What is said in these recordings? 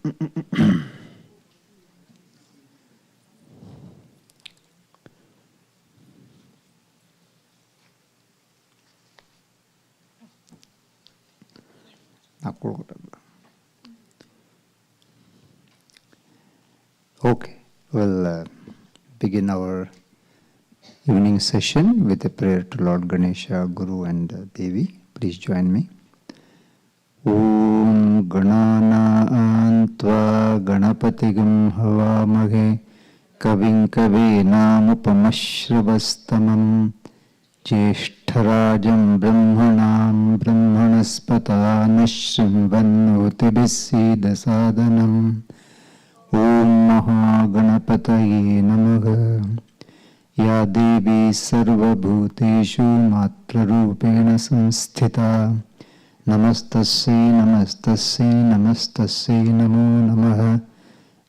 Okay, we'll begin our evening session with a prayer to Lord Ganesha, Guru and Devi. Please join me. Om Ganana Antva Ganapatigam Havamage Kavim Kavinam Upamashravastamam Jeshtarajam Brahmanam Brahmanaspata Nashrimvanotibhisida Sadhanam Om Mahaganapataye Namaha Ya Devi Sarvabhuteshu Matrarupena Samsthita Namastasya Namastasya Namastasya Namo Namaha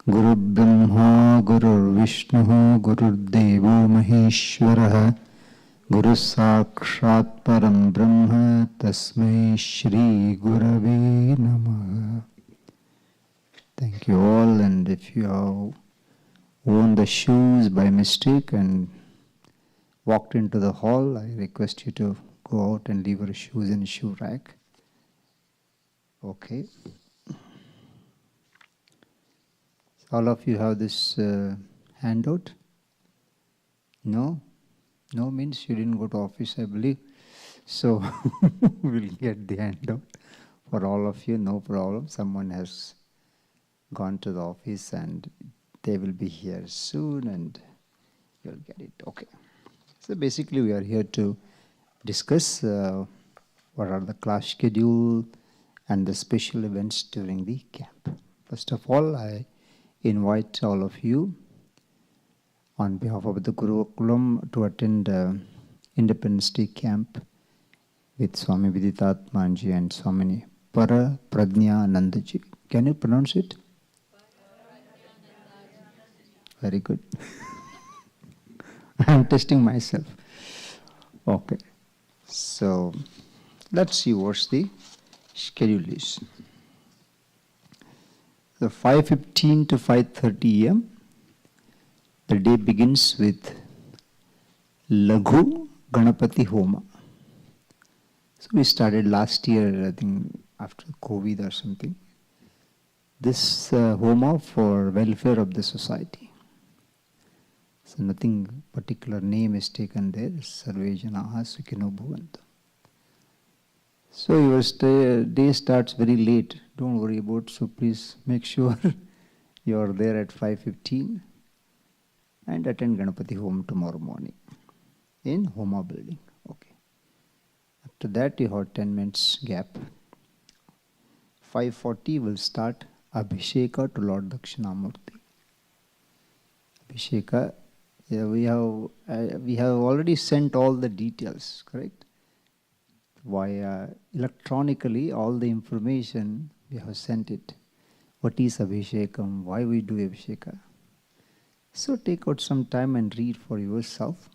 Guru Brahma Guru Vishnu Guru Devo Maheshwaraha Guru Sakshat Param Brahma Tasmai Shri Gurave Namaha. Thank you all, and if you have worn the shoes by mistake and walked into the hall, I request you to go out and leave your shoes in a shoe rack. Okay. All of you have this handout? No? No means you didn't go to office, I believe. So we'll get the handout for all of you, no problem. Someone has gone to the office and they will be here soon and you'll get it. Okay. So basically we are here to discuss what are the class schedule and the special events during the camp. First of all, I invite all of you on behalf of the Gurukulam to attend Independence Day camp with Swami Viditatmananda and Swamini Paraprajnananda. Can you pronounce it? Very good. I am testing myself. Okay. So, let's see what's the schedule is. So 5:15 to 5:30 a.m. The day begins with Laghu Ganapati Homa. So we started last year, I think after COVID or something. This Homa for welfare of the society. So nothing particular name is taken there. Sarve Janaha Sukhino Bhavantu. So your day starts very late. Don't worry about. So please make sure you are there at 5:15 and attend Ganapati Home tomorrow morning in Homa building. Okay. After that you have 10 minutes gap. 5:40 will start Abhisheka to Lord Dakshinamurti. Abhisheka. Yeah, we have already sent all the details, correct? Via electronically, all the information we have sent it. What is Abhishekam? Why we do Abhisheka? So take out some time and read for yourself.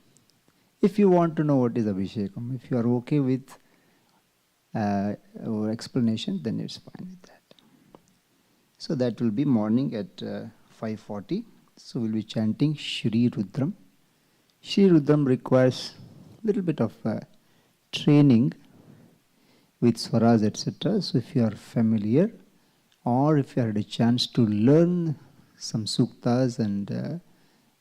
If you want to know what is Abhishekam, if you are okay with our explanation, then it's fine with that. So that will be morning at 5:40. So we'll be chanting Shri Rudram. Shri Rudram requires a little bit of training with swaras, etc. So if you are familiar, or if you had a chance to learn some suktas and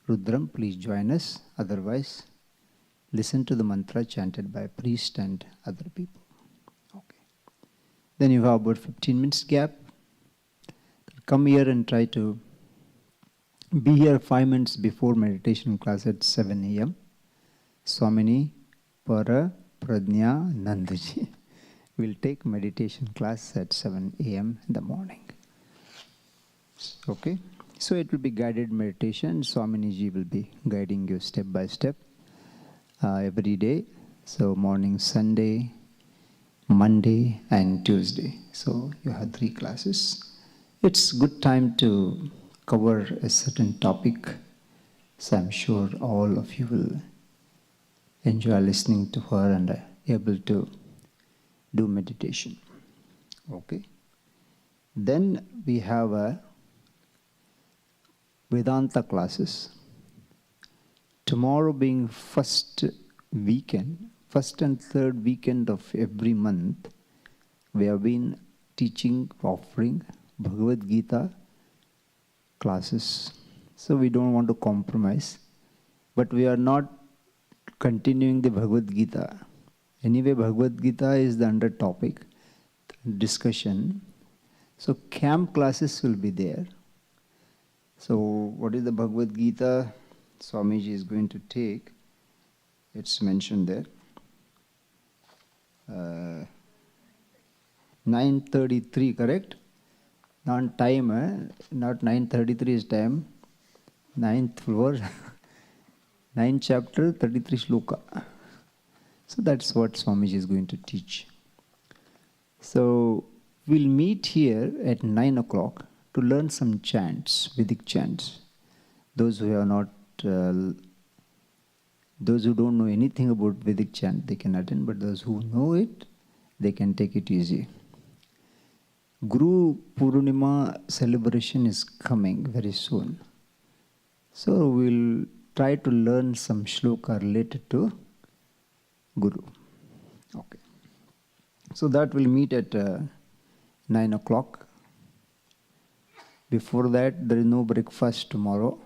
Rudram, please join us. Otherwise, listen to the mantra chanted by a priest and other people. Okay. Then you have about 15 minutes gap. Come here and try to be here 5 minutes before meditation class at 7 a.m. Swamini Paraprajnananda will take meditation class at 7 a.m. in the morning. Okay? So it will be guided meditation. Swamini will be guiding you step by step every day. So morning Sunday, Monday and Tuesday. So you have 3 classes. It's good time to cover a certain topic. So I'm sure all of you will enjoy listening to her and able to do meditation. Okay. Then we have a Vedanta classes. Tomorrow being first and third weekend of every month, we have been teaching, offering Bhagavad Gītā classes. So we don't want to compromise. But we are not continuing the Bhagavad Gītā. Anyway, Bhagavad Gītā is the under topic, discussion. So camp classes will be there. So what is the Bhagavad Gītā Swamiji is going to take? It's mentioned there. 9:33, correct? Not time, not 9:33 is time. 9th floor, 9th chapter, 33 shloka. So that's what Swamiji is going to teach. So we'll meet here at 9 o'clock to learn some chants, Vedic chants. Those who are not, those who don't know anything about Vedic chant, they can attend, but those who know it, they can take it easy. Guru Purnima celebration is coming very soon. So we'll try to learn some shloka related to Guru. Okay. So that will meet at 9 o'clock. Before that, there is no breakfast tomorrow.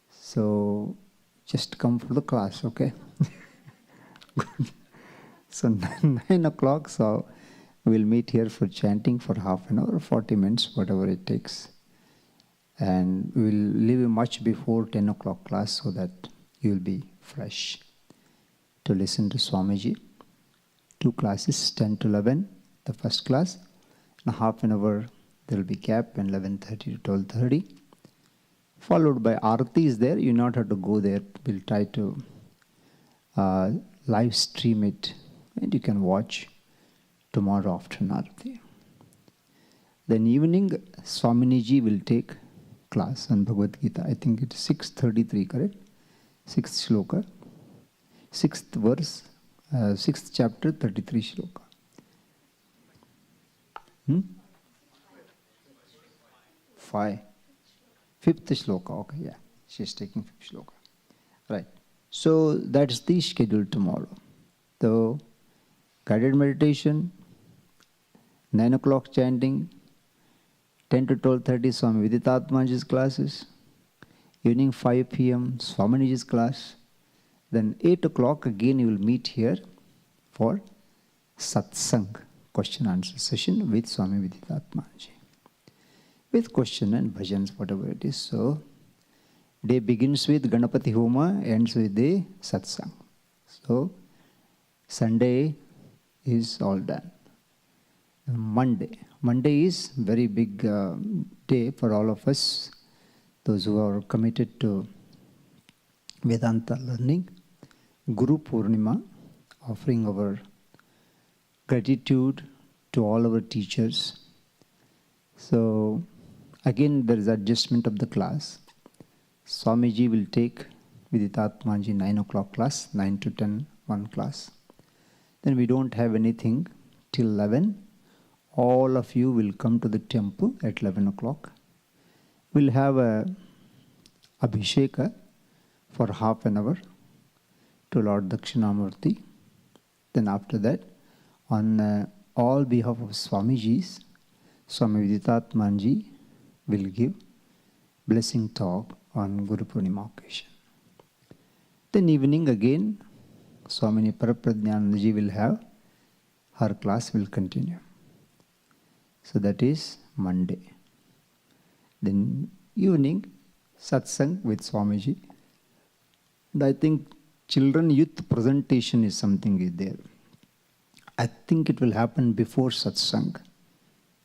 So just come for the class, okay? So 9 o'clock, so we'll meet here for chanting for half an hour, 40 minutes, whatever it takes. And we'll leave you much before 10 o'clock class so that you'll be fresh to listen to Swamiji. 2 classes, 10 to 11, the first class. In half an hour, there will be gap, and 11:30 to 12:30. Followed by Aarti is there. You not have to go there. We'll try to live stream it, and you can watch tomorrow afternoon Aarti. Then evening, Swaminiji will take class on Bhagavad Gītā. I think it's 6:33, correct? 6th shloka, 6th verse, 6th chapter, 33 shloka. 5th shloka, okay, yeah. She's taking 5th shloka. Right. So that's the schedule tomorrow. So, guided meditation, 9 o'clock chanting, 10 to 12:30 Swami Viditatmananda's classes, evening 5 p.m. Swaminiji's class, then 8 o'clock again you will meet here for Satsang, question answer session with Swami Viditatmananda, with question and bhajans, whatever it is. So, day begins with Ganapati Homa, ends with the Satsang. So, Sunday is all done. Monday is very big day for all of us, those who are committed to Vedanta learning. Guru Purnima, offering our gratitude to all our teachers. So, again there is adjustment of the class. Swamiji will take Viditatmananda 9 o'clock class, 9 to 10, 1 class. Then we don't have anything till 11. All of you will come to the temple at 11 o'clock. We'll have a Abhisheka for half an hour to Lord Dakshinamurti. Then after that, on all behalf of Swamiji's, Swami Viditatmananda will give blessing talk on Guru Purnima occasion. Then evening again, Swamini Paraprajnananda will have, her class will continue. So that is Monday. Then evening, Satsang with Swamiji. And I think children youth presentation is something is there. I think it will happen before Satsang.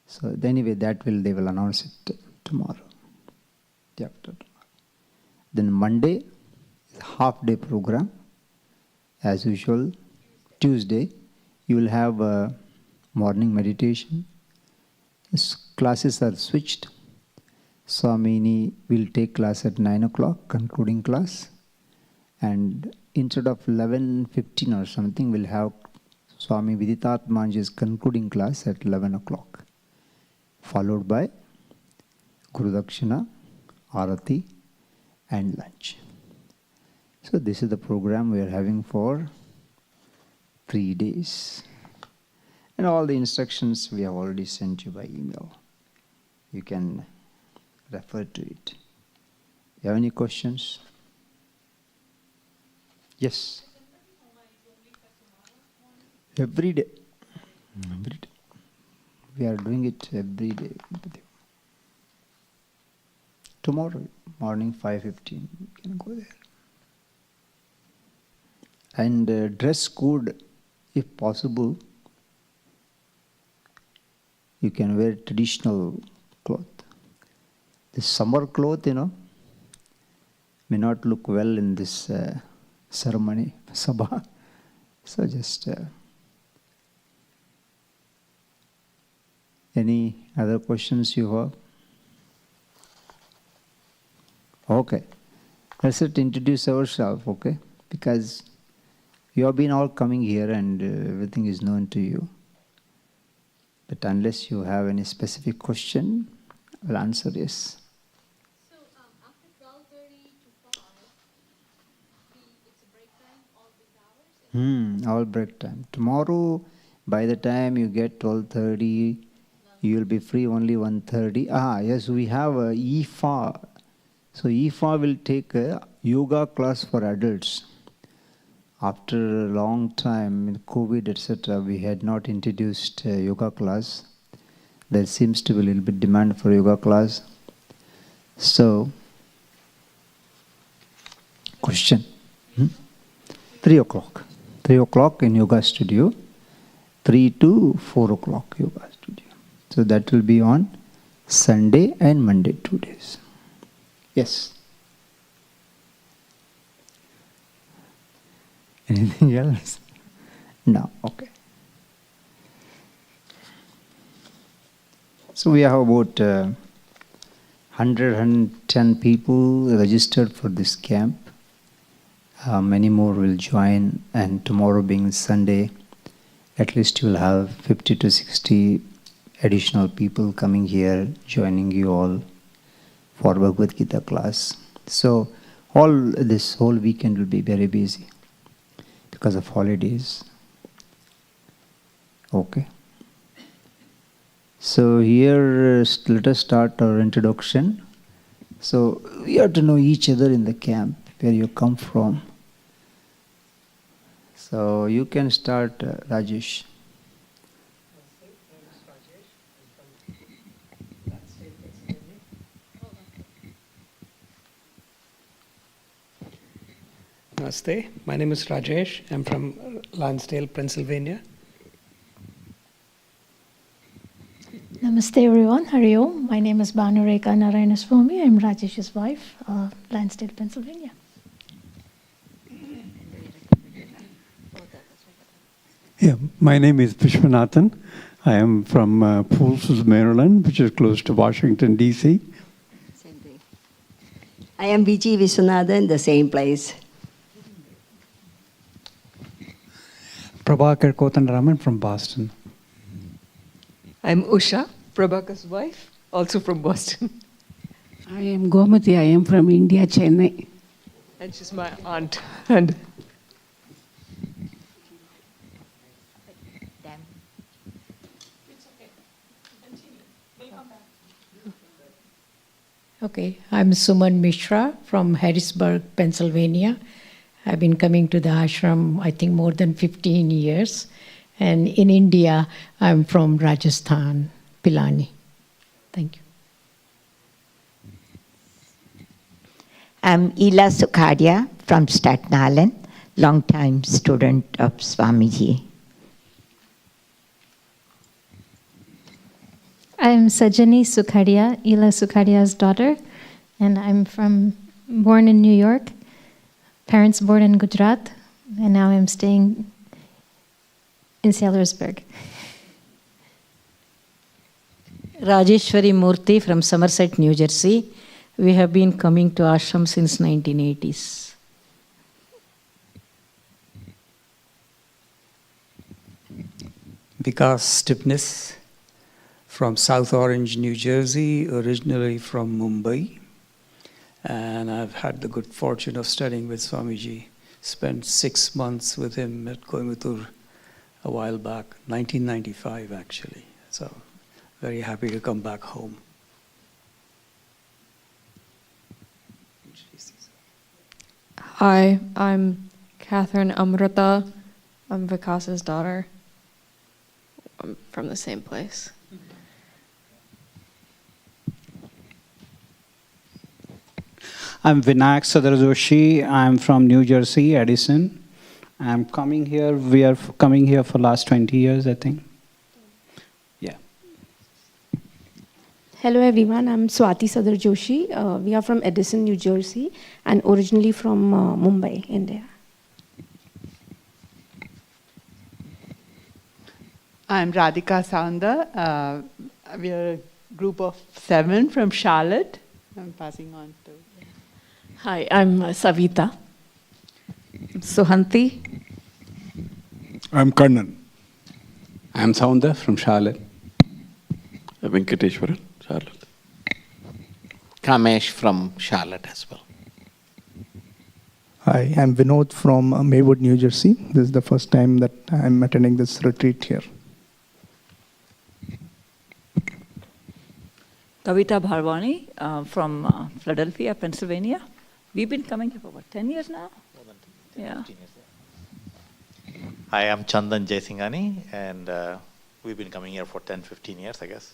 So anyway, they will announce it tomorrow. Day after tomorrow. Then Monday is half day program. As usual, Tuesday you will have a morning meditation. Classes are switched. Swamini will take class at 9 o'clock, concluding class. And instead of 11:15 or something, we'll have Swami Viditatmananda's concluding class at 11 o'clock. Followed by Guru Dakshina, Arati, and lunch. So this is the program we are having for 3 days. And all the instructions we have already sent you by email. You can refer to it. You have any questions? Yes. Every day. Every day. We are doing it every day. Tomorrow morning 5:15, you can go there. And dress code, if possible, you can wear traditional cloth. The summer cloth, may not look well in this ceremony, sabha. So just any other questions you have? Okay. Let's introduce ourselves, okay? Because you have been all coming here and everything is known to you. But unless you have any specific question, I'll answer yes. So after 12:30 to 5, it's a break time, all these hours? All break time. Tomorrow, by the time you get 12:30, you will be free only 1:30. Yes, we have a IFA. So IFA will take a yoga class for adults. After a long time, in COVID, etc., we had not introduced a yoga class. There seems to be a little bit demand for yoga class. So, question? 3 o'clock. 3 o'clock in yoga studio. 3 to 4 o'clock yoga studio. So that will be on Sunday and Monday, 2 days. Yes. Anything else? No. Okay. So we have about 110 people registered for this camp. Many more will join, and tomorrow being Sunday, at least you will have 50 to 60 additional people coming here, joining you all for Bhagavad Gītā class. So this whole weekend will be very busy because of holidays. Okay. So here, let us start our introduction. So we have to know each other in the camp, where you come from. So you can start, Rajesh. Namaste. My name is Rajesh. I'm from Lansdale, Pennsylvania. Namaste everyone, Hari Om. My name is Bhanureka Narayanaswamy. I'm Rajesh's wife, Lansdale, Pennsylvania. Yeah, my name is Vishwanathan. I am from Pools, Maryland, which is close to Washington, D.C. Same thing. I am V.G. Vishwanathan, the same place. Prabhakar Kotandaraman from Boston. I'm Usha, Prabhakar's wife, also from Boston. I am Gomati. I am from India, Chennai. And she's my aunt. And Okay, I'm Suman Mishra from Harrisburg, Pennsylvania. I've been coming to the ashram, I think, more than 15 years. And in India, I'm from Rajasthan, Pilani. Thank you. I'm Ila Sukhadia from Staten Island, long-time student of Swamiji. I'm Sajani Sukhadia, Ila Sukhadia's daughter, and I'm born in New York, parents born in Gujarat, and now I'm staying in Sailorsburg. Rajeshwari Murthy from Somerset, New Jersey. We have been coming to ashram since 1980s. Vikas Stipnis from South Orange, New Jersey, originally from Mumbai. And I've had the good fortune of studying with Swamiji. Spent 6 months with him at Coimbatore a while back, 1995 actually. So very happy to come back home. Hi, I'm Catherine Amrita. I'm Vikas's daughter. I'm from the same place. I'm Vinayak Sadarjoshi. I'm from New Jersey, Edison. I'm coming here. We are coming here for last 20 years, I think. Yeah. Hello everyone, I'm Swati Sadarjoshi. We are from Edison, New Jersey, and originally from Mumbai, India. I'm Radhika Saunda. We are a group of 7 from Charlotte. I'm passing on to... Hi, I'm Savita. Suhanti. I'm Kannan. I'm Saunda from Charlotte. Venkateshwaran, Charlotte. Kamesh from Charlotte as well. Hi, I'm Vinod from Maywood, New Jersey. This is the first time that I'm attending this retreat here. Kavita Bharwani from Philadelphia, Pennsylvania. We've been coming here for what, 10 years now? Yeah. Hi, I'm Chandan Jaisinghani, and we've been coming here for 10-15 years, I guess.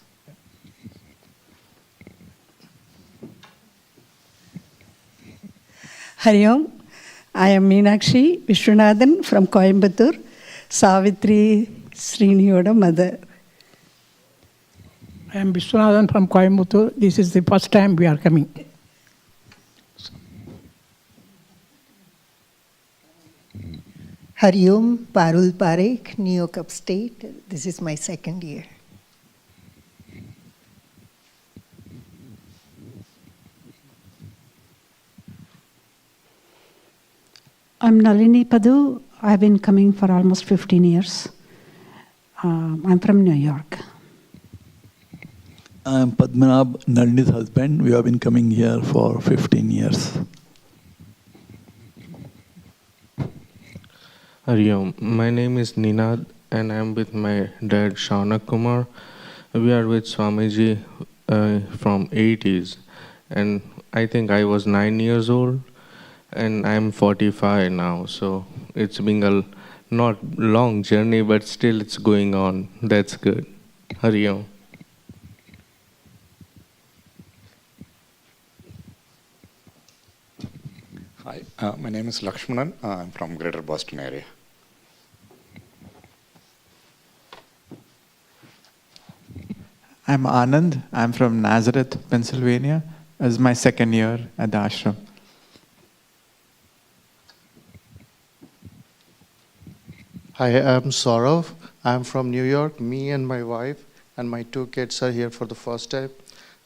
Hari Om. I am Meenakshi Vishwanathan from Coimbatore, Savitri Sriniyoda mother. I am Vishwanathan from Coimbatore. This is the first time we are coming. Hari Om, Parul Parekh, New York Upstate. This is my second year. I'm Nalini Padu. I've been coming for almost 15 years. I'm from New York. I'm Padmanabh, Nalini's husband. We have been coming here for 15 years. Hari Om. My name is Ninad and I'm with my dad Shaunak Kumar. We are with Swamiji from 80s, and I think I was 9 years old and I'm 45 now, so it's been a not long journey, but still it's going on. That's good. Hari Om. Hi, my name is Lakshmanan. I'm from Greater Boston area. I'm Anand. I'm from Nazareth, Pennsylvania. This is my second year at the ashram. Hi, I'm Saurav. I'm from New York. Me and my wife and my 2 kids are here for the first time.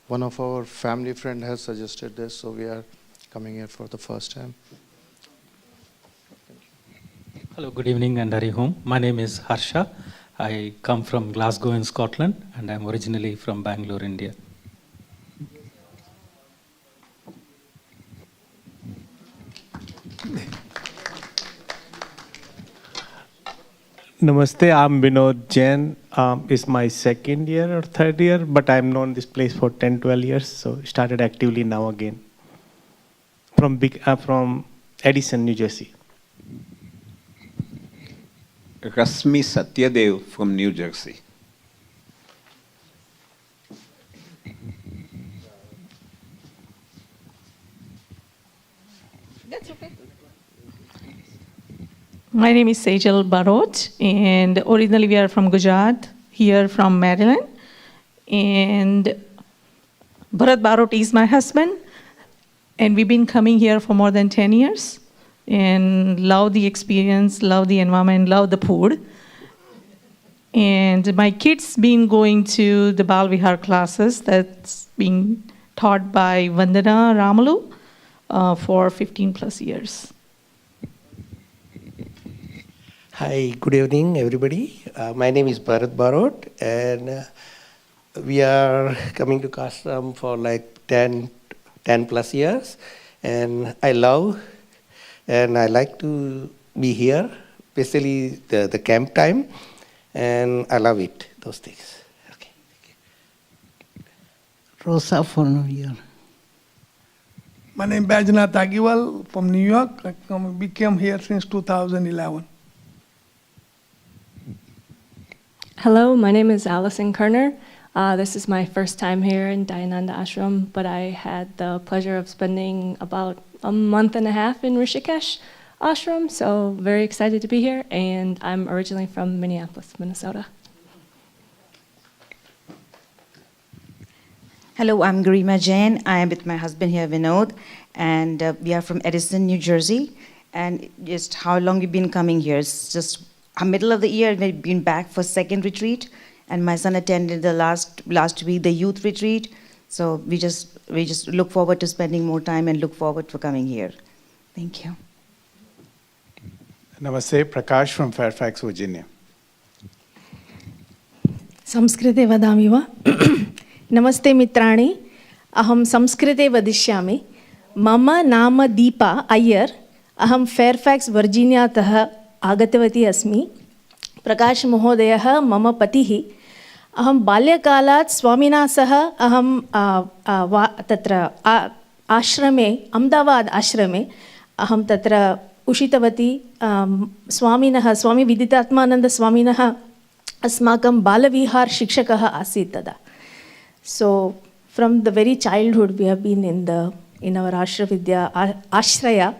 One of our family friend has suggested this, so we are coming here for the first time. Hello, good evening and Hari Om. My name is Harsha. I come from Glasgow in Scotland and I'm originally from Bangalore, India. Namaste, I'm Vinod Jain. It's my second year or third year, but I've known this place for 10-12 years, so started actively now again. From Edison, New Jersey. Rasmi Satyadev from New Jersey. That's okay. My name is Sejal Barot, and originally we are from Gujarat, here from Maryland. And Bharat Barot is my husband, and we've been coming here for more than 10 years. And love the experience, love the environment, love the food. And my kids been going to the Bal Vihar classes that's being taught by Vandana Ramalu for 15 plus years. Hi, good evening everybody. My name is Bharat Barot, and we are coming to Kashram for like 10 10 plus years. And I love and I like to be here, especially the camp time. And I love it, those things. Okay. Rosa for New Year. My name is Bajnath Agiwal from New York. I became here since 2011. Hello, my name is Alison Kerner. This is my first time here in Dayananda Ashram, but I had the pleasure of spending about a month and a half in Rishikesh Ashram, so very excited to be here, and I'm originally from Minneapolis, Minnesota. Hello, I'm Garima Jain. I am with my husband here, Vinod, and we are from Edison, New Jersey. And just how long we've been coming here? It's just middle of the year. We've been back for second retreat, and my son attended the last week the youth retreat. So we just look forward to spending more time and look forward for coming here. Thank you. Namaste, Prakash from Fairfax, Virginia. संस्कृते वदामि वा? नमस्ते मित्राणि, अहं संस्कृते वदिष्यामि. मम नाम दीपा अय्यर्. अहं फेर्फैक्स् वर्जीनियातः आगतवती अस्मि. प्रकाशमहोदयः मम पतिः. अहं बाल्यकालात् स्वामिना सह अहं तत्र आश्रमे, अहमदाबाद् आश्रमे अहं तत्र उषितवती. स्वामिनः, स्वामी विदितात्मानन्द स्वामिनः अस्माकं बालविहार शिक्षकः आसीत् तदा. So from the very childhood we have been in our Ashravidya Ashraya.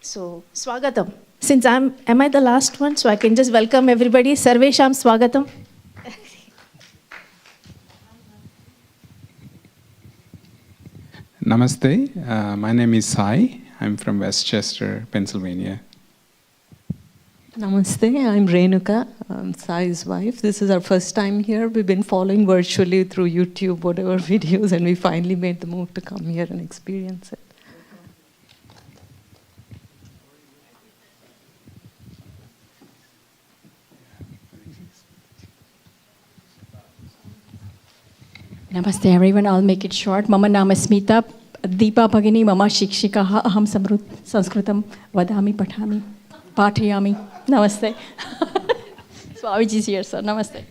So Swagatam. Since am I the last one, so I can just welcome everybody. Sarvesham Swagatam. Namaste. My name is Sai. I'm from Westchester, Pennsylvania. Namaste, I'm Renuka, I'm Sai's wife. This is our first time here. We've been following virtually through YouTube, whatever videos, and we finally made the move to come here and experience it. Namaste everyone, I'll make it short. Mama nama Smita, Deepa Bhagini, Mama Shikshikaha, Aham Sanskritam Vadami Pathami, Pathayami. Namaste. Swamiji is here, sir. Namaste.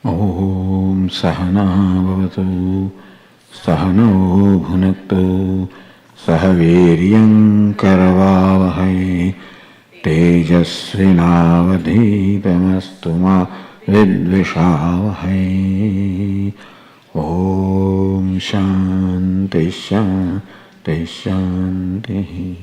Om Sahana Bhavatu Sahano Bhunaktu Sahaviryam Karavavahai Tejasvinavadhitamastu ma vidvishavahai. Om Shanti Shanti Shanti.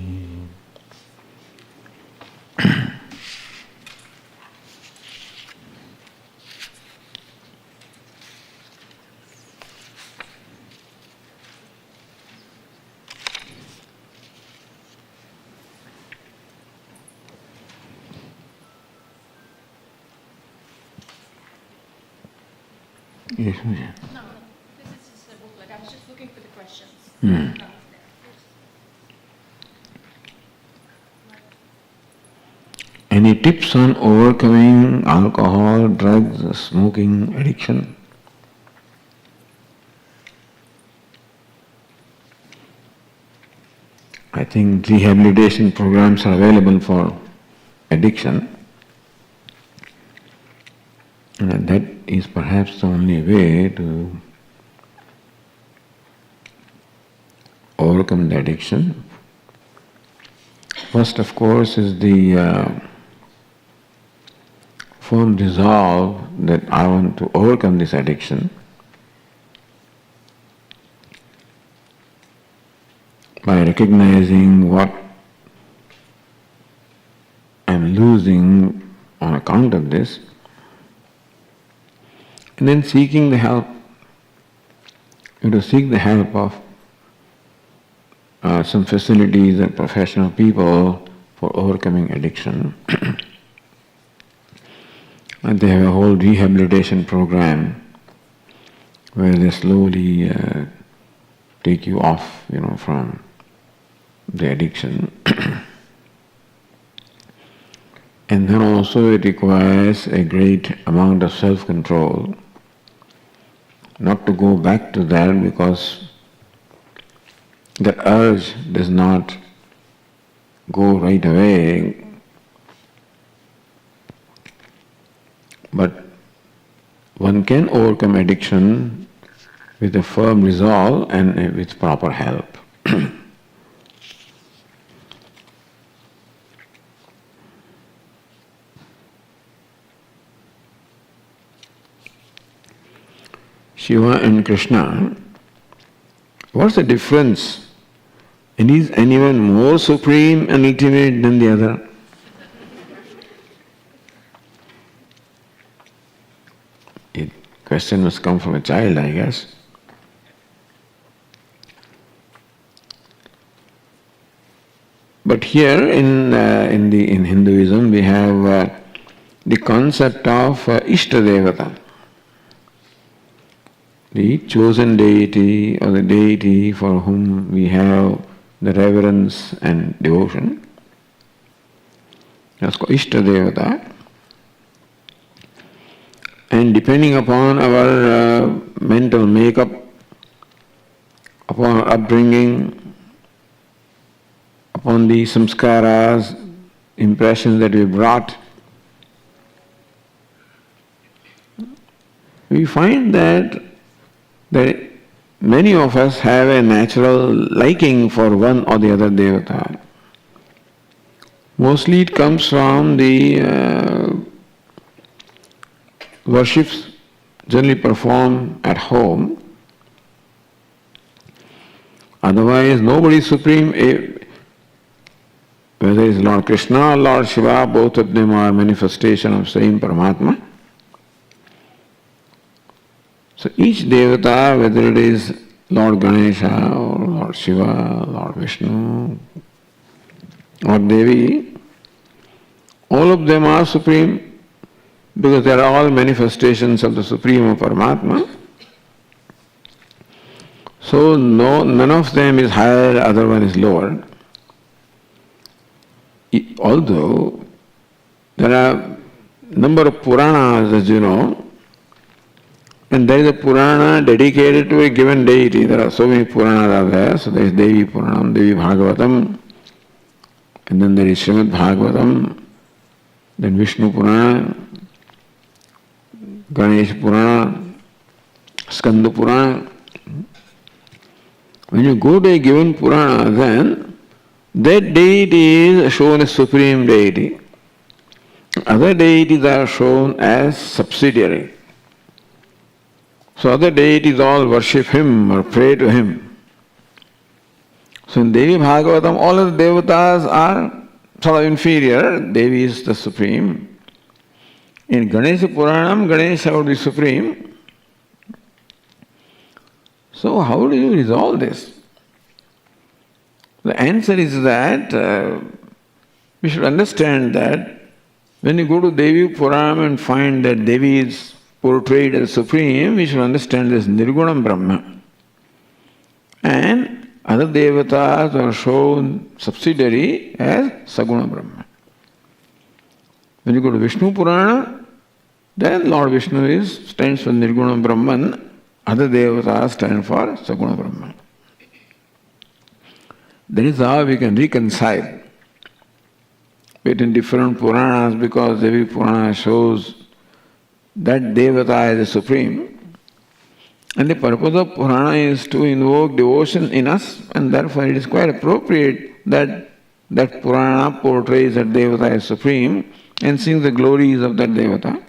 Yes, no, this is just a booklet. I was just looking for the questions. Any tips on overcoming alcohol, drugs, smoking addiction? I think rehabilitation programs are available for addiction. And that is perhaps the only way to overcome the addiction. First, of course, is the firm resolve that I want to overcome this addiction by recognizing what I'm losing on account of this, and then seeking the help. You have to seek the help of some facilities and professional people for overcoming addiction. And they have a whole rehabilitation program where they slowly take you off, from the addiction. And then also it requires a great amount of self-control not to go back to that, because the urge does not go right away, but one can overcome addiction with a firm resolve and with proper help. Shiva and Krishna, what's the difference? And is anyone more supreme and ultimate than the other? The question must come from a child, I guess. But here in Hinduism we have the concept of Ishtadevata, the chosen deity or the deity for whom we have the reverence and devotion. That's called Ishtadevata. And depending upon our mental makeup, upon our upbringing, upon the samskaras, impressions that we brought, we find that many of us have a natural liking for one or the other devata. Mostly it comes from the worships generally performed at home. Otherwise, nobody is supreme. Whether it's Lord Krishna or Lord Shiva, both of them are manifestation of same Paramatma. So each devata, whether it is Lord Ganesha or Lord Shiva, Lord Vishnu or Devi, all of them are supreme because they are all manifestations of the Supreme Paramatma. So none of them is higher, other one is lower. Although there are number of Puranas, as you know, and there is a Purana dedicated to a given deity. There are so many Puranas are there. So there is Devi Puranam, Devi Bhagavatam, and then there is Srimad Bhagavatam, then Vishnu Purana, Ganesha Purana, Skanda Purana. When you go to a given Purana, then that deity is shown as supreme deity. Other deities are shown as subsidiary. So other deities all worship him or pray to him. So in Devi Bhagavatam, all of the devatas are sort of inferior. Devi is the supreme. In Ganesha Puranam, Ganesha would be supreme. So how do you resolve this? The answer is that we should understand that when you go to Devi Puranam and find that Devi is portrayed as supreme, we should understand this Nirgunam Brahma. And other devatas are shown subsidiary as Saguna Brahma. When you go to Vishnu Purana, then Lord Vishnu stands for Nirgunam Brahman, other devatas stand for Saguna Brahman. That is how we can reconcile between different Puranas, because every Purana shows that Devata is the supreme. And the purpose of Purana is to invoke devotion in us, and therefore it is quite appropriate that Purana portrays that Devata is supreme and sings the glories of that Devata.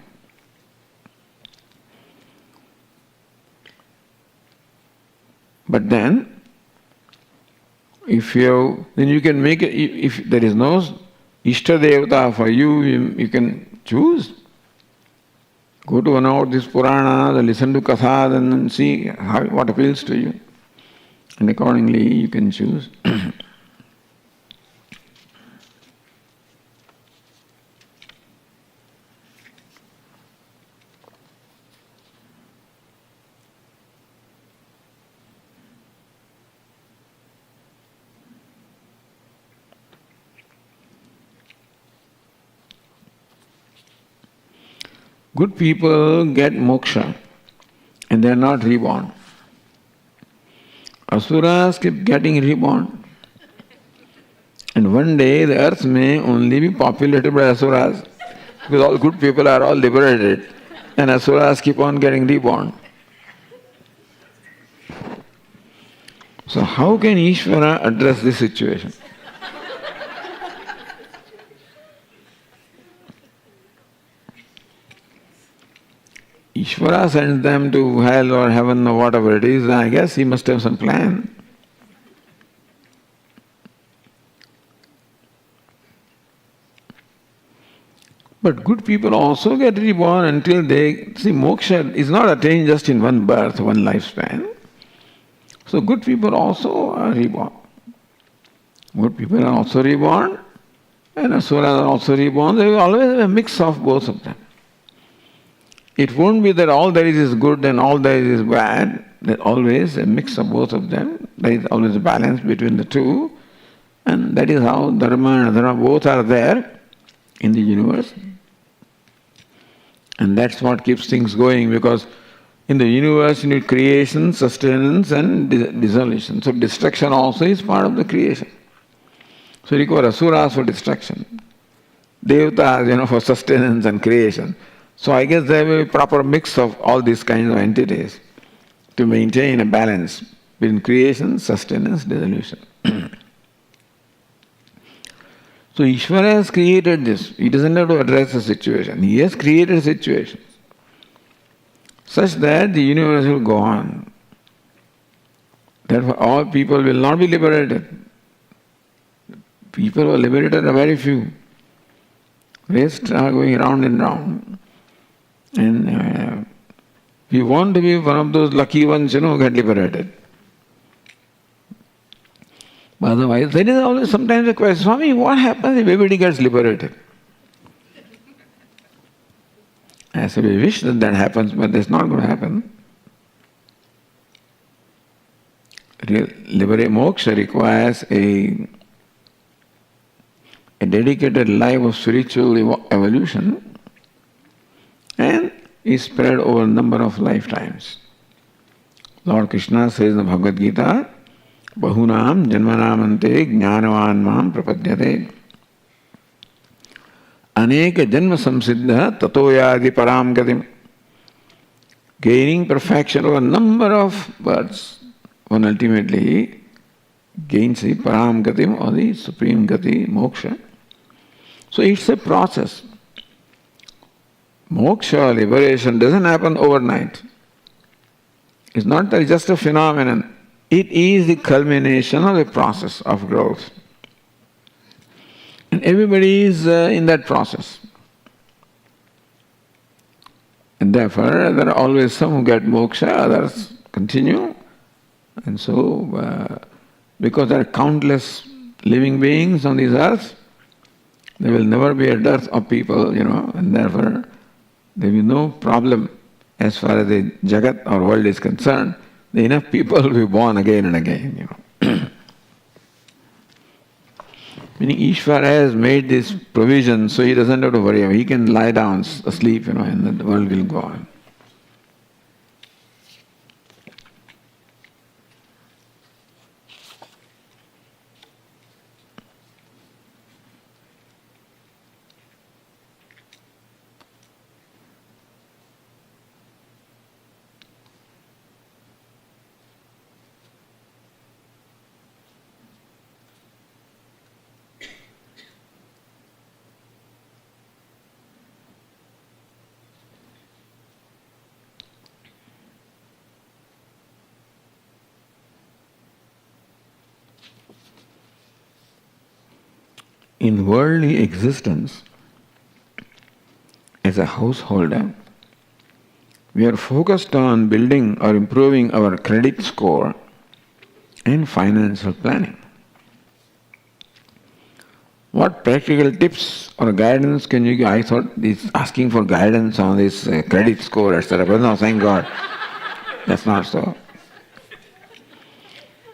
But then, then you can make it, if there is no Ishta Devata for you, you can choose. Go to one of these Puranas, listen to Kathas and see what appeals to you. And accordingly you can choose. Good people get moksha and they are not reborn. Asuras keep getting reborn. And one day the earth may only be populated by asuras because all good people are all liberated and asuras keep on getting reborn. So how can Ishvara address this situation? Ishvara sends them to hell or heaven or whatever it is, I guess he must have some plan. But good people also get reborn until they... See, moksha is not attained just in one birth, one lifespan. So good people also are reborn. Good people are also reborn and asuras are also reborn. There is always a mix of both of them. It won't be that all there is good and all there is bad. There's always a mix of both of them. There is always a balance between the two. And that is how dharma and adharma both are there in the universe. And that's what keeps things going, because in the universe you need creation, sustenance and dissolution. So destruction also is part of the creation. So you require asuras for destruction, devatas, for sustenance and creation. So I guess there will be a proper mix of all these kinds of entities to maintain a balance between creation, sustenance, dissolution. So Ishvara has created this. He doesn't have to address the situation. He has created situations such that the universe will go on. Therefore all people will not be liberated. People who are liberated are very few. Rest are going round and round. And we want to be one of those lucky ones, who get liberated. But otherwise, there is always sometimes a question, Swami, what happens if everybody gets liberated? I say, we wish that happens, but that's not going to happen. Moksha requires a dedicated life of spiritual evolution and is spread over a number of lifetimes. Lord Krishna says in the Bhagavad Gītā, Bahunam janmanamante jnanavan mam prapadyate aneka janma samsiddha tatoyadi param gatim. Gaining perfection over a number of births, one ultimately gains the param gatim or the supreme gati, moksha. So it's a process. Moksha, liberation, doesn't happen overnight. It's not just a phenomenon. It is the culmination of a process of growth. And everybody is in that process. And therefore, there are always some who get moksha, others continue. And so, because there are countless living beings on this earth, there will never be a dearth of people, and therefore, there will be no problem as far as the Jagat or world is concerned. Enough people will be born again and again, Meaning Ishvara has made this provision so he doesn't have to worry. He can lie down asleep, and the world will go on. in worldly existence, as a householder, we are focused on building or improving our credit score and financial planning. What practical tips or guidance can you give? I thought this asking for guidance on this credit score, etc. But no, thank God, that's not so.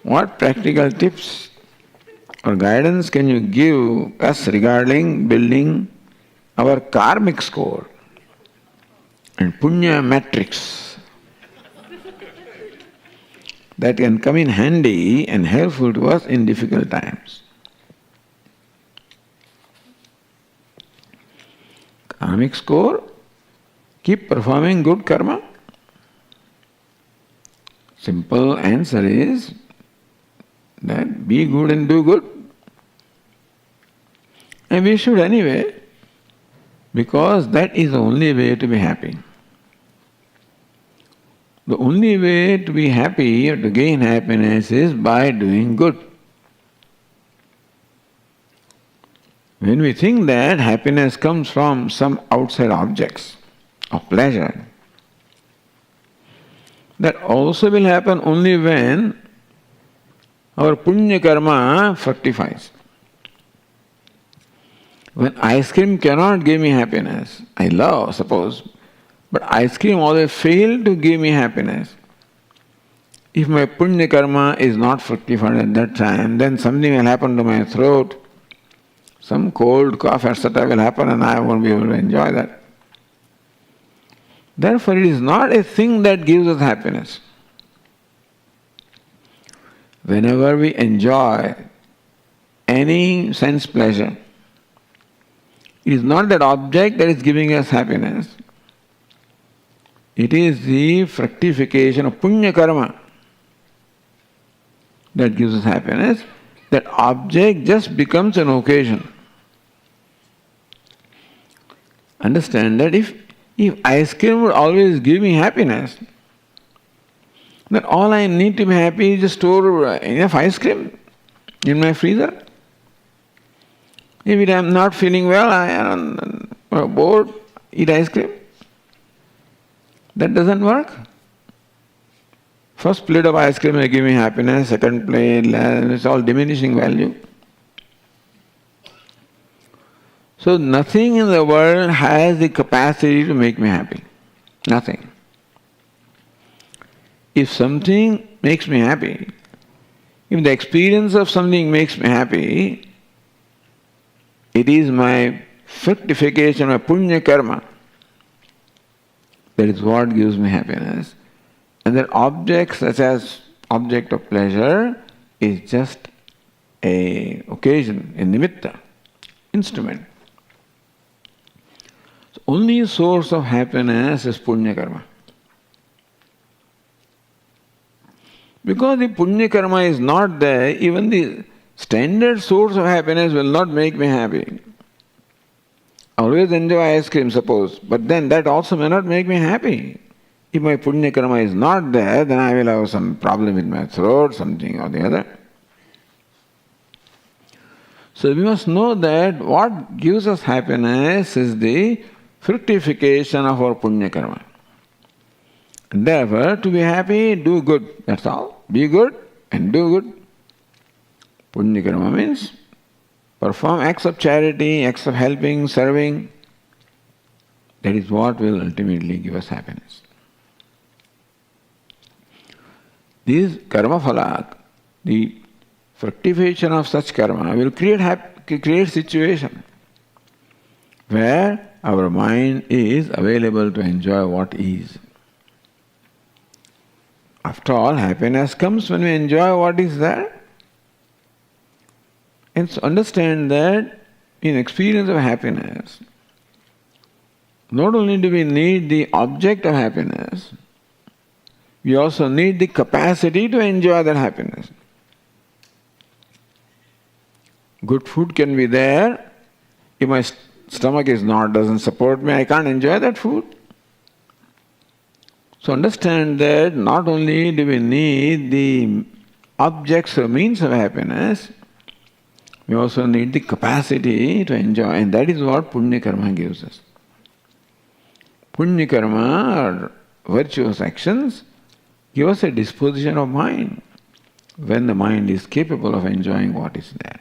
What practical tips or guidance can you give us regarding building our karmic score and punya matrix that can come in handy and helpful to us in difficult times? Karmic score, keep performing good karma. Simple answer is that be good and do good. And we should anyway, because that is the only way to be happy. The only way to be happy or to gain happiness is by doing good. When we think that happiness comes from some outside objects of pleasure, that also will happen only when our punya karma fructifies. When ice cream cannot give me happiness, I love, suppose, but ice cream always failed to give me happiness. If my punya karma is not fructified at that time, then something will happen to my throat, some cold, cough, etc. will happen and I won't be able to enjoy that. Therefore, it is not a thing that gives us happiness. Whenever we enjoy any sense pleasure, it is not that object that is giving us happiness. It is the fructification of punya karma that gives us happiness. That object just becomes an occasion. Understand that if ice cream would always give me happiness, then all I need to be happy is to store enough ice cream in my freezer. If I am not feeling well, I am bored, eat ice cream. That doesn't work. First plate of ice cream may give me happiness, second plate, it's all diminishing value. So nothing in the world has the capacity to make me happy. Nothing. If something makes me happy, if the experience of something makes me happy, it is my fructification of punya karma. That is what gives me happiness. And that object, such as object of pleasure, is just an occasion, a nimitta, instrument. So only source of happiness is punya karma. Because the punya karma is not there, even the standard source of happiness will not make me happy. Always enjoy ice cream, suppose, but then that also may not make me happy. If my punya karma is not there, then I will have some problem with my throat, something or the other. So we must know that what gives us happiness is the fructification of our punya karma. And therefore, to be happy, do good. That's all. Be good and do good. Punya karma means perform acts of charity, acts of helping, serving. That is what will ultimately give us happiness. This karma phala, the fructification of such karma will create situation where our mind is available to enjoy what is. After all, happiness comes when we enjoy what is there. And so understand that in experience of happiness, not only do we need the object of happiness, we also need the capacity to enjoy that happiness. Good food can be there. If my stomach doesn't support me, I can't enjoy that food. So understand that not only do we need the objects or means of happiness, We also need the capacity to enjoy, and that is what Punya Karma gives us. Punya Karma, or virtuous actions, give us a disposition of mind when the mind is capable of enjoying what is there.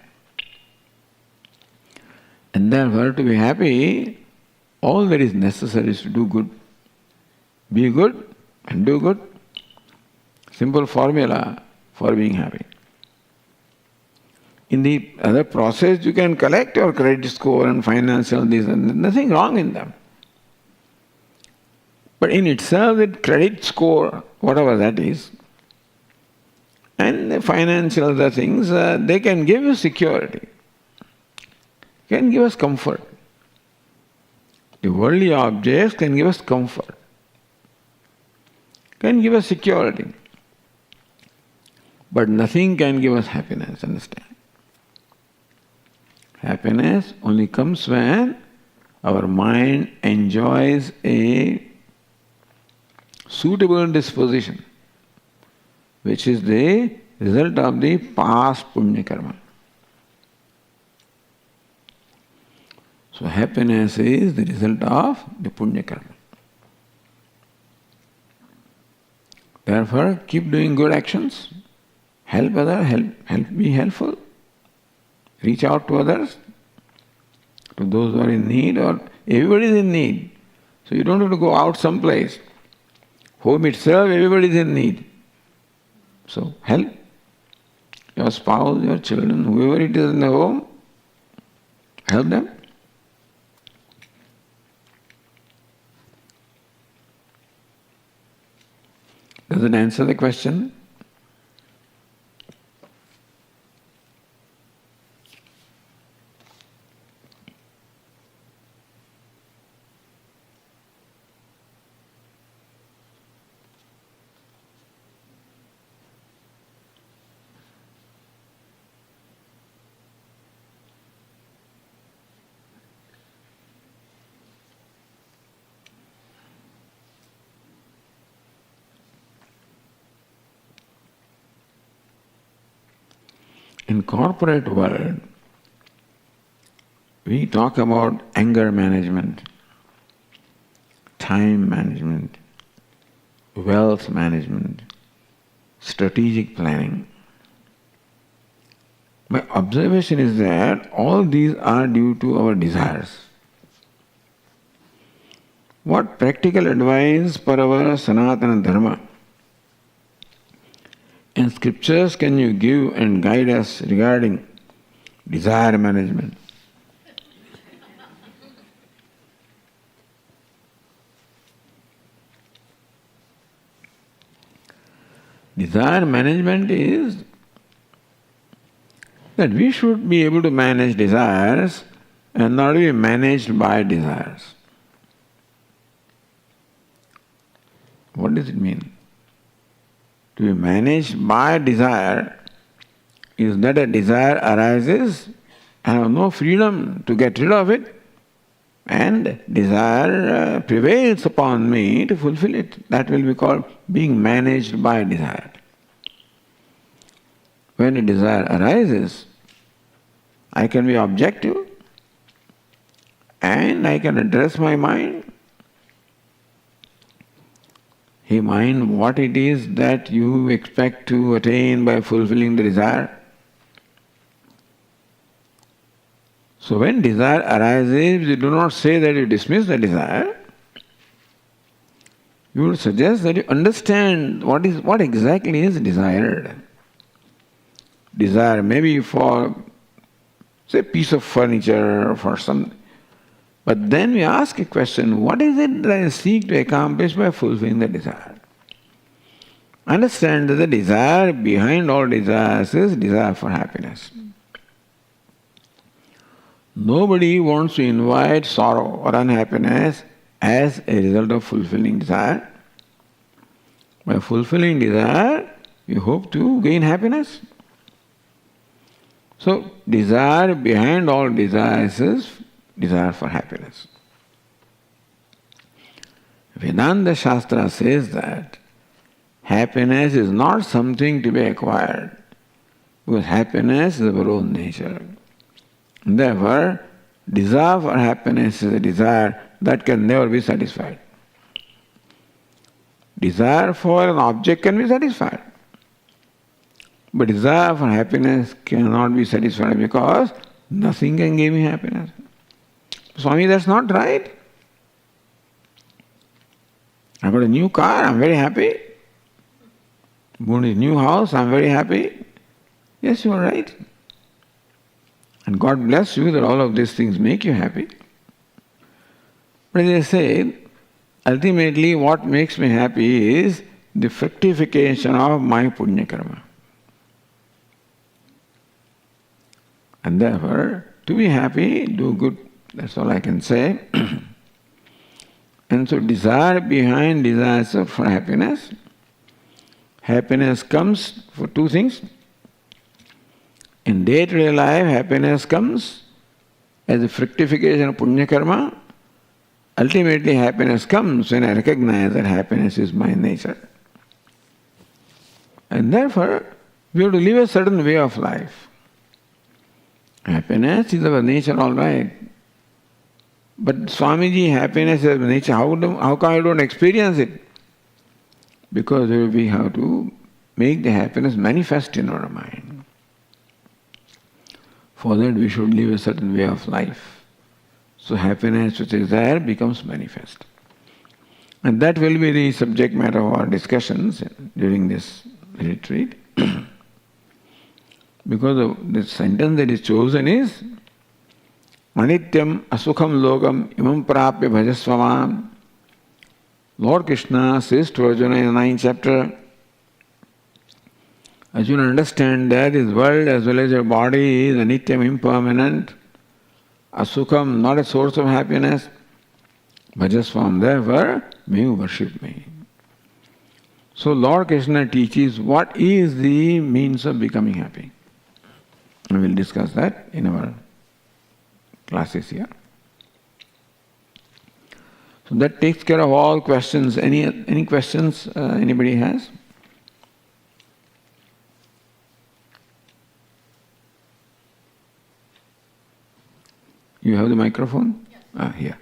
And therefore, to be happy, all that is necessary is to do good. Be good and do good. Simple formula for being happy. In the other process, you can collect your credit score and financial this and nothing wrong in them. But in itself, the credit score, whatever that is, and the financial other things, they can give you security, can give us comfort. The worldly objects can give us comfort, can give us security. But nothing can give us happiness, understand? Happiness only comes when our mind enjoys a suitable disposition, which is the result of the past punya karma. So happiness is the result of the punya karma. Therefore, keep doing good actions, help others, be helpful, reach out to others, to those who are in need, or everybody is in need. So you don't have to go out someplace. Home itself, everybody is in need. So help your spouse, your children, whoever it is in the home, help them. Does it answer the question? In corporate world, we talk about anger management, time management, wealth management, strategic planning. My observation is that all these are due to our desires. What practical advice for our Sanatana Dharma and scriptures can you give and guide us regarding desire management? Desire management is that we should be able to manage desires and not be managed by desires. What does it mean? To be managed by desire is that a desire arises and I have no freedom to get rid of it, and desire prevails upon me to fulfill it. That will be called being managed by desire. When a desire arises, I can be objective and I can address my mind. Hey mind, what it is that you expect to attain by fulfilling the desire? So when desire arises, you do not say that you dismiss the desire. You would suggest that you understand what exactly is desired. Desire maybe for, say, a piece of furniture or for some. But then we ask a question, what is it that I seek to accomplish by fulfilling the desire? Understand that the desire behind all desires is desire for happiness. Nobody wants to invite sorrow or unhappiness as a result of fulfilling desire. By fulfilling desire, you hope to gain happiness. So, desire behind all desires is desire for happiness. Vedanta Shastra says that happiness is not something to be acquired, because happiness is our own nature. Therefore, desire for happiness is a desire that can never be satisfied. Desire for an object can be satisfied, but desire for happiness cannot be satisfied because nothing can give me happiness. Swami, that's not right. I got a new car, I'm very happy. Bought a new house, I'm very happy. Yes, you are right. And God bless you that all of these things make you happy. But as I said, ultimately what makes me happy is the fructification of my punya karma. And therefore, to be happy, do good. That's all I can say. And so desire behind desires for happiness. Happiness comes for two things. In day-to-day life, happiness comes as a fructification of punya karma. Ultimately, happiness comes when I recognize that happiness is my nature. And therefore, we have to live a certain way of life. Happiness is our nature, all right. But Swamiji, happiness is nature. How come I don't experience it? Because we have to make the happiness manifest in our mind. For that we should live a certain way of life. So happiness which is there becomes manifest. And that will be the subject matter of our discussions during this retreat. Because the sentence that is chosen is Anityamasukhaṁ lokamimaṁ prāpya bhajasva. Lord Krishna says to Arjuna in the 9th chapter, Arjuna, understand that this world as well as your body is anityam, impermanent, asukham, not a source of happiness. Bhajasvam, therefore, may you worship me. So Lord Krishna teaches what is the means of becoming happy. We will discuss that in our classes here. So that takes care of all questions. Any questions anybody has? You have the microphone? Yes. Here.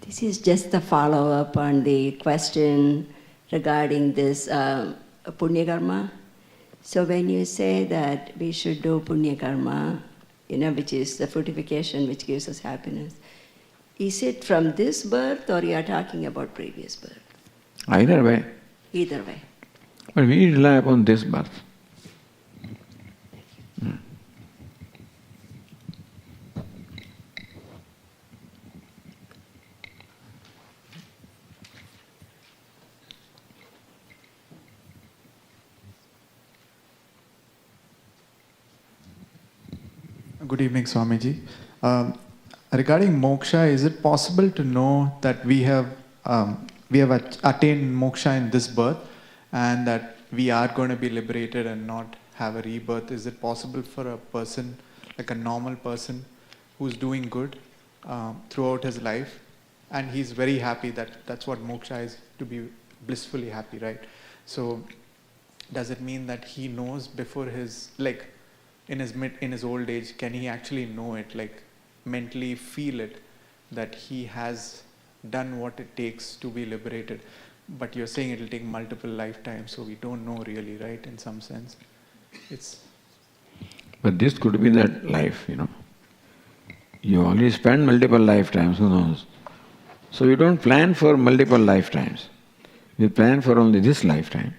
This is just a follow-up on the question regarding this punya karma. So when you say that we should do punya karma, which is the fructification which gives us happiness, is it from this birth or you are talking about previous birth? Either way. Either way. But we rely upon this birth. Good evening, Swamiji. Regarding moksha, is it possible to know that we have attained moksha in this birth and that we are going to be liberated and not have a rebirth? Is it possible for a person, like a normal person, who's doing good throughout his life, and he's very happy that's what moksha is, to be blissfully happy, right? So does it mean that he knows before his, like, in his old age, can he actually know it, like mentally feel it, that he has done what it takes to be liberated? But you're saying it will take multiple lifetimes, so we don't know really, right, in some sense. But this could be that life, You already spend multiple lifetimes, who knows? So you don't plan for multiple lifetimes. You plan for only this lifetime.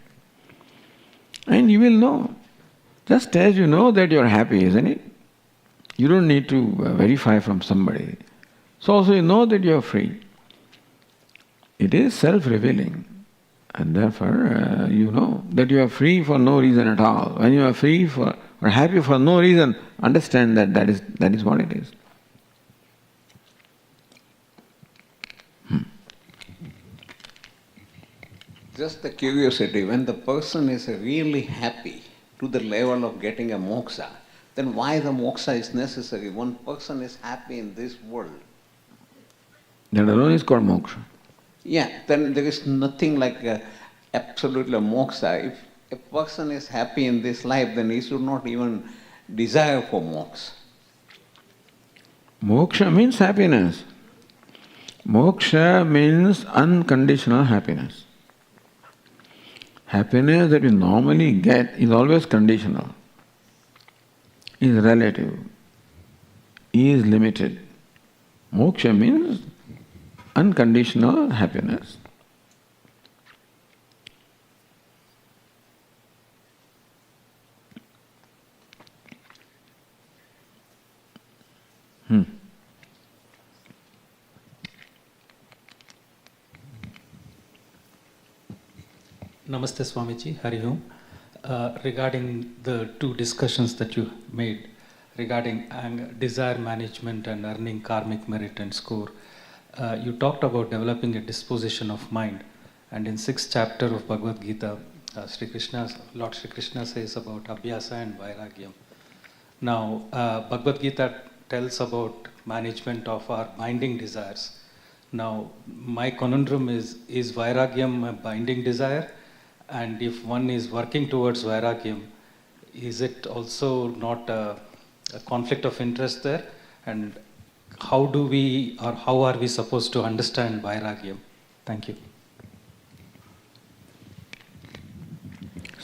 And you will know. Just as you know that you are happy, isn't it? You don't need to verify from somebody. So also you know that you are free. It is self-revealing. And therefore you know that you are free for no reason at all. When you are free for or happy for no reason, understand that is what it is. Just the curiosity, when the person is really happy to the level of getting a moksha, then why the moksha is necessary? One person is happy in this world. That alone is called moksha. Yeah, then there is nothing like absolutely moksha. a person is happy in this life, then he should not even desire for moksha. Moksha means happiness. Moksha means unconditional happiness. Happiness that we normally get is always conditional, is relative, is limited. Moksha means unconditional happiness. Namaste Swamiji, Hari Om. Regarding the two discussions that you made regarding desire management and earning karmic merit and score, you talked about developing a disposition of mind. And in 6th chapter of Bhagavad Gītā, Lord Shri Krishna says about abhyasa and vairagyam. Now, Bhagavad Gītā tells about management of our binding desires. Now, my conundrum is vairagyam a binding desire? And if one is working towards vairagyam, is it also not a conflict of interest there? And how are we supposed to understand vairagyam? Thank you.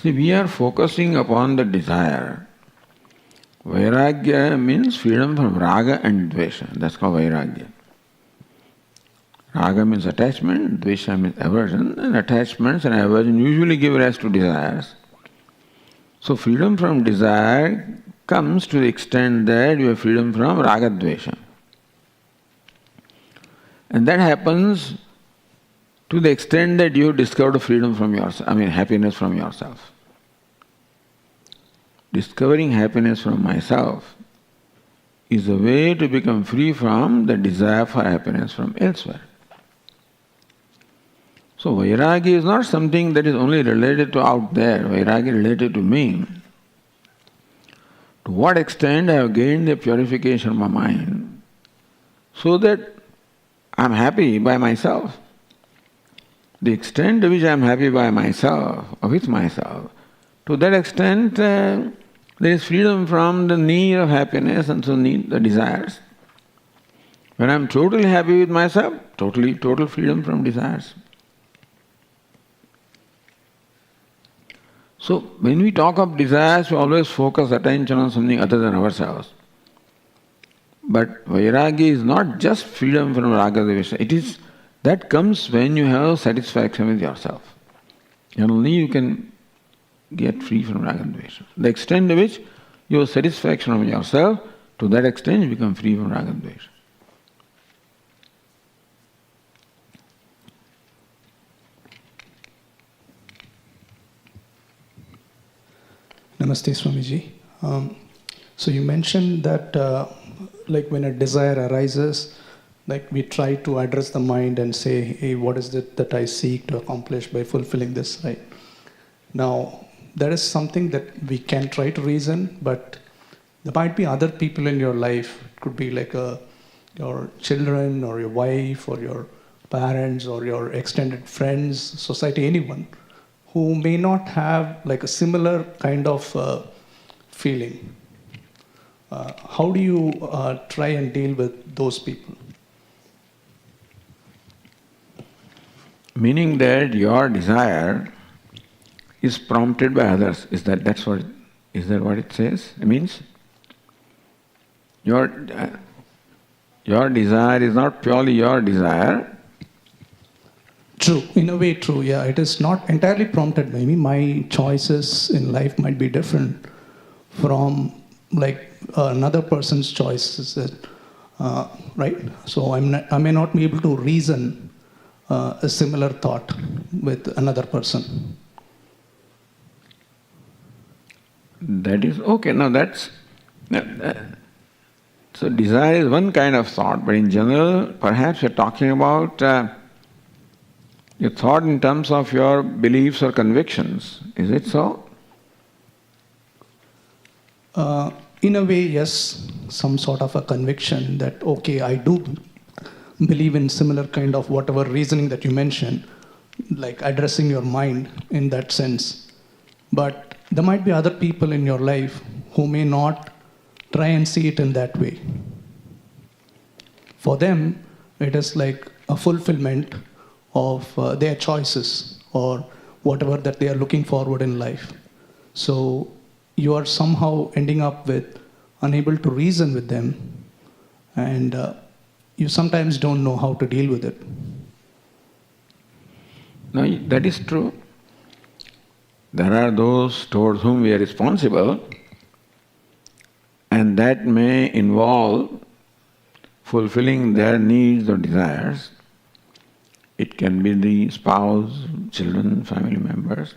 See, we are focusing upon the desire. Vairagya means freedom from raga and dvesha. That's called vairagya. Raga means attachment, dvesha means aversion, and attachments and aversion usually give rise to desires. So freedom from desire comes to the extent that you have freedom from raga dvesha. And that happens to the extent that you have discovered freedom from yourself, happiness from yourself. Discovering happiness from myself is a way to become free from the desire for happiness from elsewhere. So vairagya is not something that is only related to out there, vairagya is related to me. To what extent I have gained the purification of my mind so that I am happy by myself. The extent to which I am happy by myself or with myself, to that extent there is freedom from the need of happiness and so need the desires. When I am totally happy with myself, total freedom from desires. So when we talk of desires, we always focus attention on something other than ourselves. But vairagya is not just freedom from raga dvesha. That comes when you have satisfaction with yourself. And only you can get free from raga dvesha. The extent to which you have satisfaction of yourself, to that extent you become free from raga dvesha. Namaste Swamiji. So you mentioned that like when a desire arises, like we try to address the mind and say, hey, what is it that I seek to accomplish by fulfilling this, right? Now, that is something that we can try to reason, but there might be other people in your life. It could be like your children or your wife or your parents or your extended friends, society, anyone who may not have like a similar kind of feeling. How do you try and deal with those people? Meaning that your desire is prompted by others. Is that what it says? It means your desire is not purely your desire. True, in a way true, yeah. It is not entirely prompted by me. My choices in life might be different from like another person's choices, right? So I may not be able to reason a similar thought with another person. That is okay. Now so desire is one kind of thought, but in general, perhaps you're talking about your thought in terms of your beliefs or convictions. Is it so? In a way, yes, some sort of a conviction that, okay, I do believe in similar kind of whatever reasoning that you mentioned, like addressing your mind in that sense. But there might be other people in your life who may not try and see it in that way. For them, it is like a fulfillment of their choices or whatever that they are looking forward in life. So you are somehow ending up with unable to reason with them, and you sometimes don't know how to deal with it. No, that is true. There are those towards whom we are responsible, and that may involve fulfilling their needs or desires. It can be the spouse, children, family members.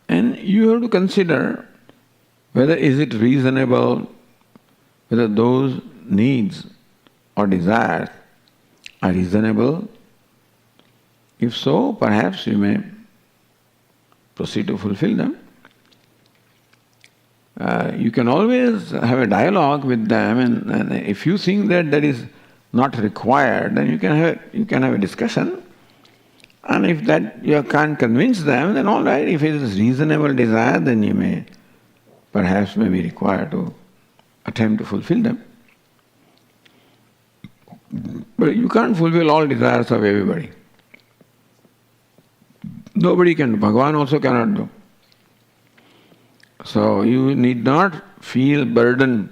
And you have to consider whether is it reasonable, whether those needs or desires are reasonable. If so, perhaps you may proceed to fulfill them. You can always have a dialogue with them, and if you think that that is not required, then you can have a discussion. And if that you can't convince them, then all right. If it is reasonable desire, then you may perhaps may be required to attempt to fulfill them. But you can't fulfill all desires of everybody. Nobody can do. Bhagavān also cannot do. So you need not feel burdened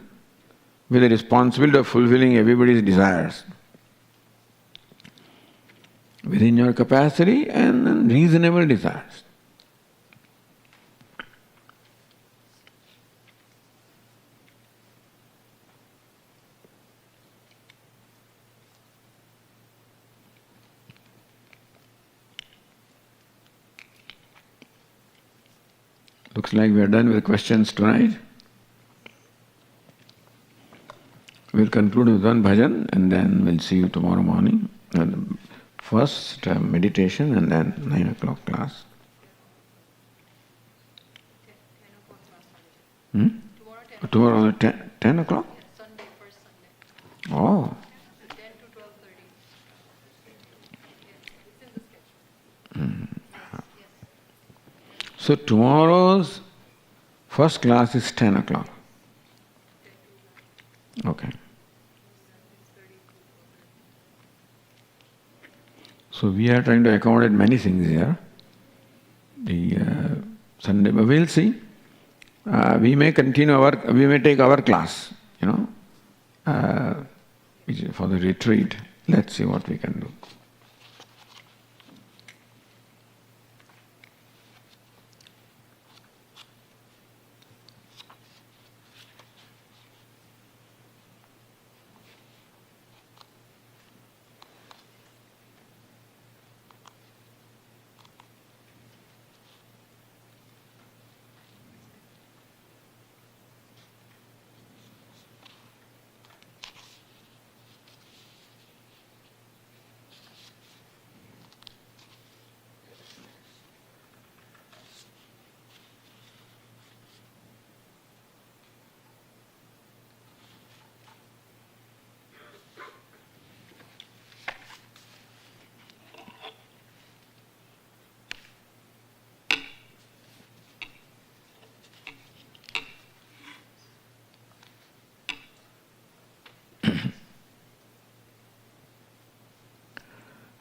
with the responsibility of fulfilling everybody's desires. Within your capacity and reasonable desires. Looks like we are done with questions tonight. We'll conclude with one bhajan and then we'll see you tomorrow morning. First meditation and then 9 o'clock class. Tomorrow 10 o'clock? Sunday, first Sunday. Oh. 10 to 12:30. So tomorrow's first class is 10 o'clock. Okay. So we are trying to accommodate many things here. The Sunday, but we'll see. We may continue we may take our class, which is for the retreat. Let's see what we can do.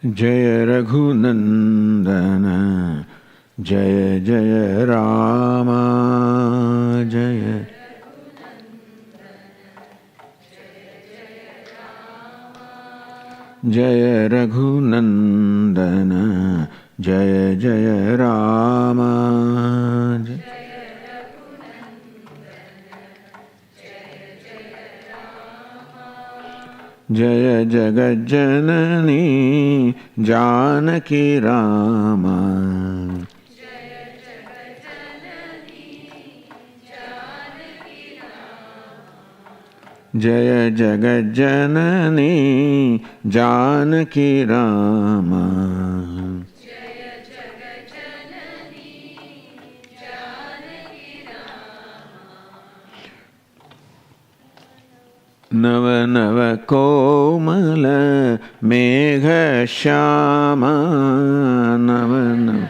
Jaya Raghunandana, Jaya Jaya Rama, Jaya Jaya Raghunandana, Jaya Jaya Rama, Jaya Jagat Janani Janaki Rama, Jaya Jagat Janani Janaki Rama, Nava Nava Komala Megha Shama, Nava Nava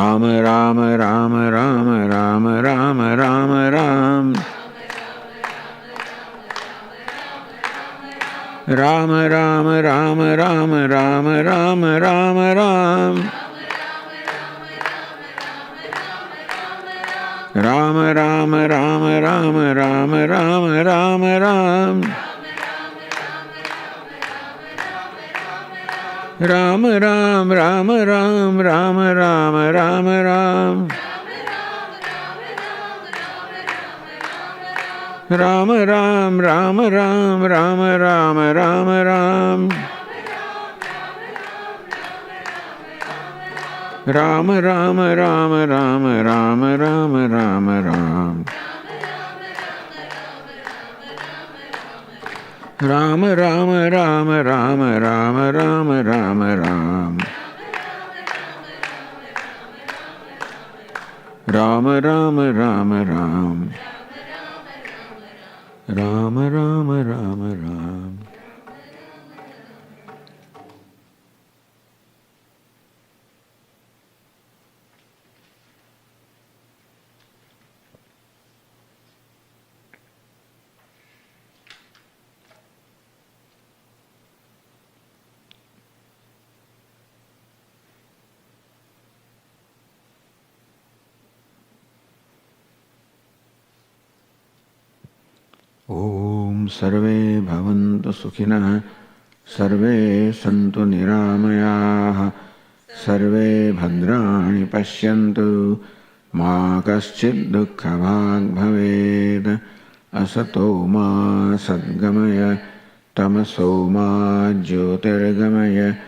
Rama Rama Rama Rama Rama Rama Rama Ram. Rama Rama Rama Rama Rama Rama Rama Ram. Rama Rama Rama Rama Rama Rama Rama Ram. Rama Ram Rama Ram Rama Rama Rama Ram. Rama Ram Rama Ram Rama Rama Rama Ram. Rama Rama Rama Rama Rama Rama Rama Ram. Rama Rama Rama Rama Rama Rama Rama Ram. Rama Rama Rama Ram. Rama Rama Rama Ram. Om Sarve Bhavantu Sukhinah, Sarve Santu Niramayah, Sarve Bhadrani Pashyantu, Ma Kaschid Dukkhavag Bhaved, Asato Ma Sadgamaya, Tamaso Ma Jyotirgamaya,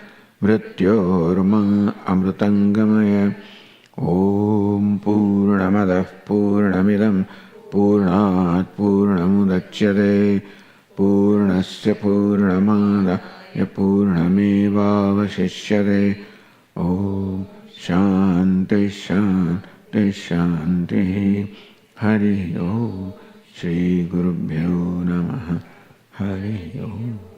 Mrityorma Amrutangamaya. Om Purnamadah Purnamidam Purnat Purnamudachyate Purnasya Purnamadaya Purnamevavashishyate. Om Shanti Shanti Shanti. Hari Om. Shri Gurubhyo Namaha. Hari Om.